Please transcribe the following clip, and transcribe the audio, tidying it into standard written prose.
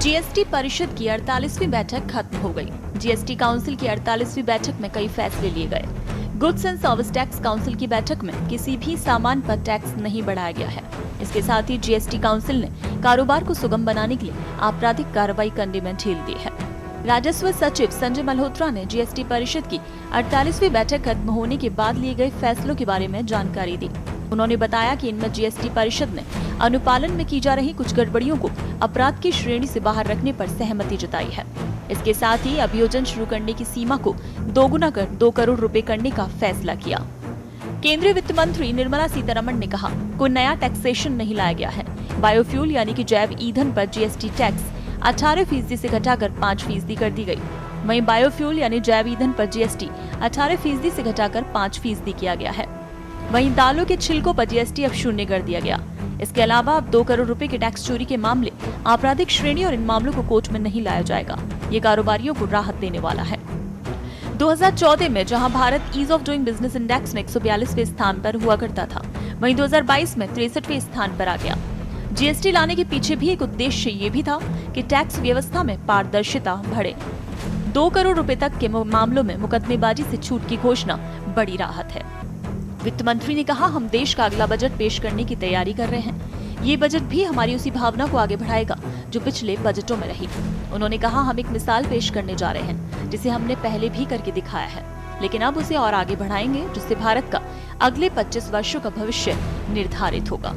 GST परिषद की 48वीं बैठक खत्म हो गई। जीएसटी काउंसिल की 48वीं बैठक में कई फैसले लिए गए। Goods and service tax council की बैठक में किसी भी सामान पर टैक्स नहीं बढ़ाया गया है। इसके साथ ही जीएसटी काउंसिल ने कारोबार को सुगम बनाने के लिए आपराधिक कार्रवाई करने में ढील दी है। राजस्व सचिव संजय मल्होत्रा ने जीएसटी परिषद की 48वीं बैठक खत्म होने के बाद लिए गए फैसलों के बारे में जानकारी दी। उन्होंने बताया कि इनमें जीएसटी परिषद ने अनुपालन में की जा रही कुछ गड़बड़ियों को अपराध की श्रेणी से बाहर रखने पर सहमति जताई है। इसके साथ ही अभियोजन शुरू करने की सीमा को दोगुना कर 2 करोड़ रुपए करने का फैसला किया। केंद्रीय वित्त मंत्री निर्मला सीतारमण ने कहा, कोई नया टैक्सेशन नहीं लाया गया है। बायोफ्यूल यानी कि जैव ईंधन पर जीएसटी टैक्स 18% से घटाकर 5% कर दी गई। वहीं बायोफ्यूल यानी जैव ईंधन पर जीएसटी 18% से घटाकर 5% किया गया है। वहीं दालों के छिलकों पर जीएसटी अब 0 कर दिया गया। इसके अलावा अब 2 करोड़ रुपए के टैक्स चोरी के मामले आपराधिक श्रेणी और इन मामलों को कोर्ट में नहीं लाया जाएगा। ये कारोबारियों को राहत देने वाला है। 2014 में जहां Bharat ease of doing business index में 142वें स्थान पर हुआ करता था, वहीं 2022 में 63वें स्थान पर आ गया। जीएसटी लाने के पीछे भी एक उद्देश्य ये भी था कि टैक्स व्यवस्था में पारदर्शिता बढ़े। 2 करोड़ रुपए तक के मामलों में मुकदमेबाजी से छूट की घोषणा बड़ी राहत है। वित्त मंत्री ने कहा, हम देश का अगला बजट पेश करने की तैयारी कर रहे हैं। ये बजट भी हमारी उसी भावना को आगे बढ़ाएगा जो पिछले बजटों में रही। उन्होंने कहा, हम एक मिसाल पेश करने जा रहे हैं जिसे हमने पहले भी करके दिखाया है, लेकिन अब उसे और आगे बढ़ाएंगे जिससे भारत का अगले 25 वर्षों का भविष्य निर्धारित होगा।